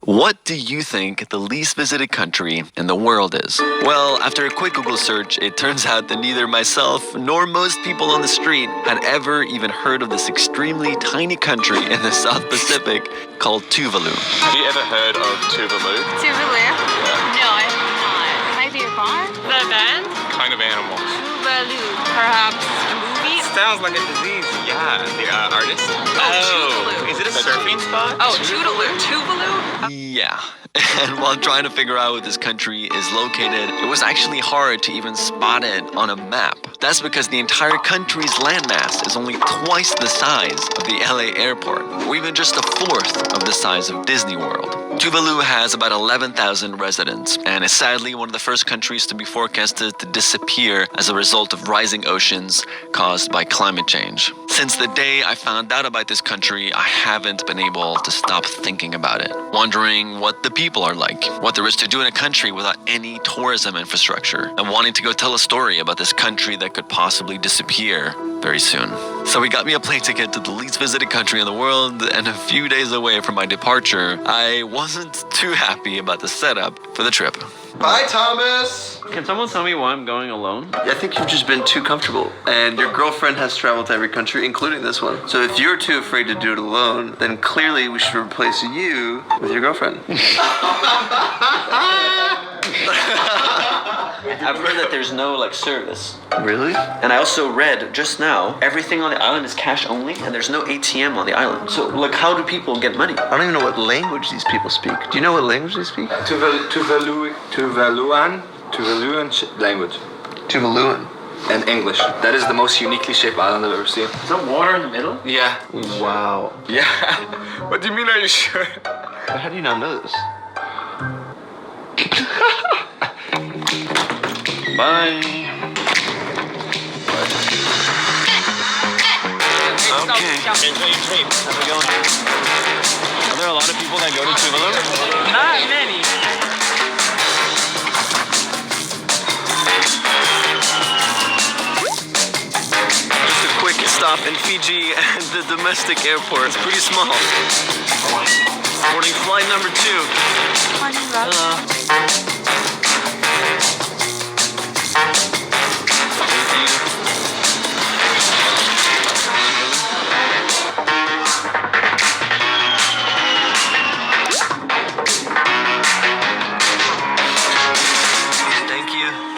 What do you think the least visited country in the world is? Well, after a quick Google search, it turns out that neither myself nor most people on the street had ever even heard of this extremely tiny country in the South Pacific called Tuvalu. Have you ever heard of Tuvalu? Tuvalu? No, I have not. Might be a bar? The band? Kind of animal. Tuvalu. Perhaps a movie? Sounds like a disease. Yeah, the artist. Tuvalu. Is it a surfing spot? Oh, Tuvalu. Tuvalu? Yeah. And while trying to figure out where this country is located, it was actually hard to even spot it on a map. That's because the entire country's landmass is only twice the size of the LA airport, or even just a fourth of the size of Disney World. Tuvalu has about 11,000 residents and is sadly one of the first countries to be forecasted to disappear as a result of rising oceans caused by climate change. Since the day I found out about this country, I haven't been able to stop thinking about it, wondering what the people are like, what there is to do in a country without any tourism infrastructure, and wanting to go tell a story about this country that could possibly disappear very soon. So we got me a plane ticket to the least visited country in the world, and a few days away from my departure, I wasn't too happy about the setup for the trip. Bye, Thomas! Can someone tell me why I'm going alone? I think you've just been too comfortable, and your girlfriend has traveled to every country, including this one. So if you're too afraid to do it alone, then clearly we should replace you with your girlfriend. I've heard that there's no service. Really? And I also read just now, everything on the island is cash only and there's no ATM on the island. So how do people get money? I don't even know what language these people speak. Do you know what language they speak? Tuvaluan language. Tuvaluan. And English. That is the most uniquely shaped island I've ever seen. Is there water in the middle? Yeah. Wow. Yeah. What do you mean, are you sure? But how do you not know this? Bye. Okay. How's it going? Are there a lot of people that go to Tuvalu? Not many. Just a quick stop in Fiji and the domestic airport. It's pretty small. Boarding flight number 2. Hello.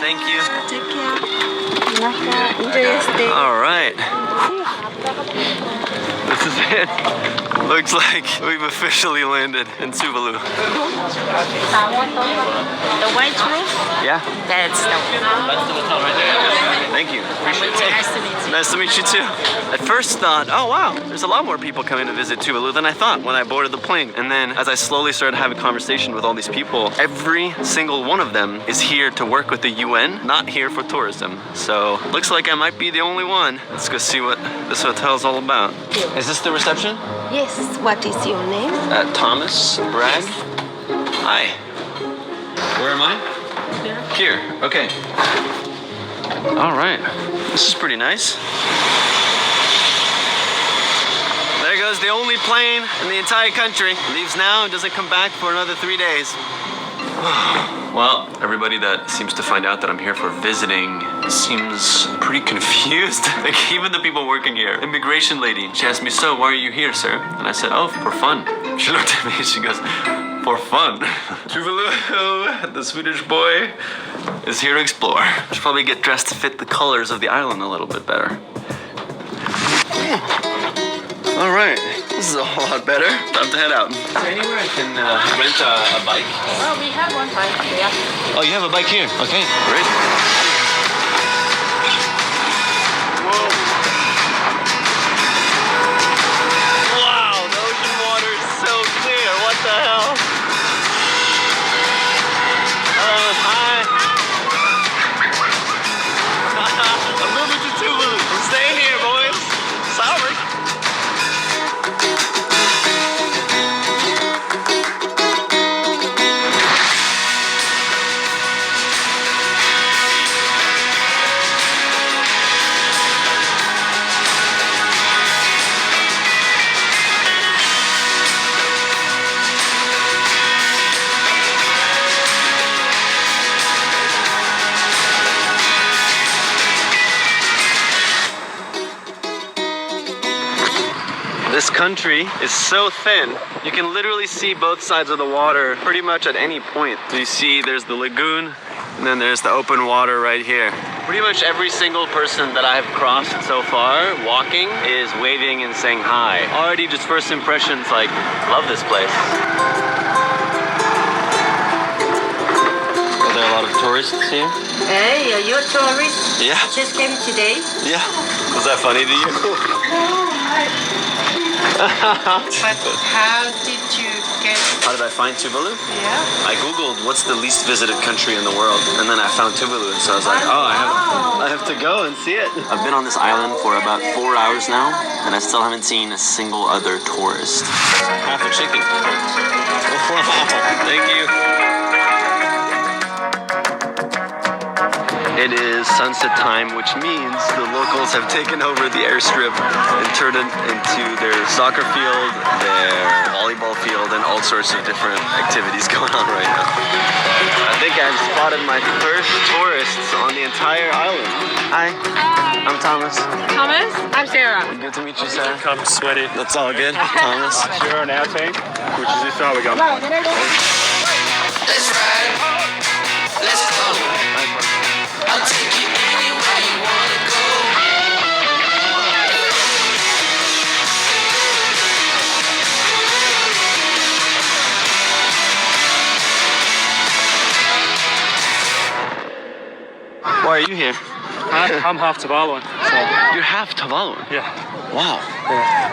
Thank you. Take care. Enjoy your stay. All right. This is it. Looks like we've officially landed in Tuvalu. The white roof? Yeah. That's the one. Thank you. Appreciate it. Nice to meet you. Nice to meet you too. At first thought, oh wow, there's a lot more people coming to visit Tuvalu than I thought when I boarded the plane. And then as I slowly started having conversation with all these people, every single one of them is here to work with the UN, not here for tourism. So looks like I might be the only one. Let's go see what this hotel's all about. Is this the reception? Yes, what is your name? Thomas Bragg. Hi. Where am I? Here. Okay. All right. This is pretty nice. There goes the only plane in the entire country. Leaves now and doesn't come back for another 3 days. Well, everybody that seems to find out that I'm here for visiting seems pretty confused. Like even the people working here. Immigration lady, she asked me, so why are you here, sir? And I said, oh, for fun. She looked at me and she goes, for fun. Tuvalu, the Swedish boy, is here to explore. I should probably get dressed to fit the colors of the island a little bit better. All right, this is a whole lot better. Time to head out. Is there anywhere I can rent a bike? Well, we have one bike here. Oh, you have a bike here? Okay, great. Whoa. Wow, the ocean water is so clear. What the hell? Hi. I'm moving to Tuvalu. I'm staying here, boys. Sorry. This country is so thin, you can literally see both sides of the water pretty much at any point. You see there's the lagoon, and then there's the open water right here. Pretty much every single person that I've crossed so far walking is waving and saying hi. Already just first impressions, like, love this place. Are there a lot of tourists here? Hey, are you a tourist? Yeah. Just came today? Yeah. Was that funny to you? But how did you get... How did I find Tuvalu? Yeah. I googled what's the least visited country in the world, and then I found Tuvalu, and so I was like, oh, I have to go and see it. I've been on this island for about 4 hours now, and I still haven't seen a single other tourist. Half a chicken. Thank you. It is sunset time, which means the locals have taken over the airstrip and turned it into their soccer field, their volleyball field, and all sorts of different activities going on right now. I think I've spotted my first tourists on the entire island. Hi, I'm Thomas. Thomas? I'm Sarah. Good to meet you, Sarah. Come sweaty. That's all good, Thomas. You're on our team, which is this side we go. Let's ride. Let's go. I'll take you anywhere you wanna go. Why are you here? I'm half Tuvaluan, so You're half Tuvaluan. yeah, Wow.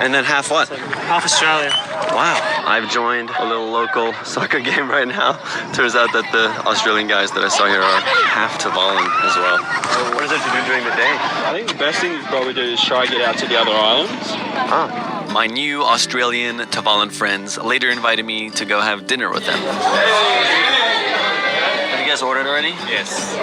And then half what? half Australian. Wow. I've joined a little local soccer game right now. Turns out that the Australian guys that I saw here are half Tuvaluan as well. What is it to do during the day? I think the best thing you could probably do is try to get out to the other islands. My new Australian Tavalan friends later invited me to go have dinner with them. Have you guys ordered already? Yes.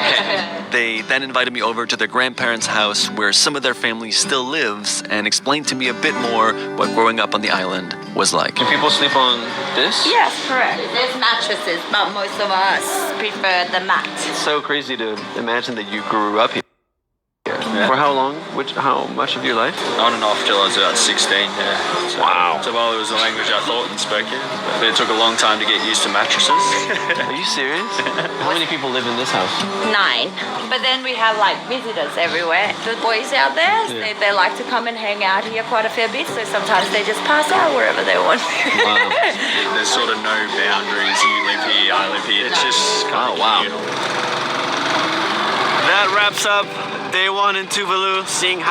They then invited me over to their grandparents' house where some of their family still lives and explained to me a bit more what growing up on the island was like. Can people sleep on this? Yes, correct. There's mattresses, but most of us prefer the mat. It's so crazy to imagine that you grew up here. For how long? How much of your life? On and off till I was about 16, yeah. So, Wow. Tuvalu was a language I thought and spoke it, but it took a long time to get used to mattresses. Are you serious? How many people live in this house? 9. But then we have like visitors everywhere. The boys out there, they like to come and hang out here quite a fair bit, so sometimes they just pass out wherever they want. Wow. There's sort of no boundaries. You live here, I live here. It's just kind of communal. That wraps up day 1 in Tuvalu, seeing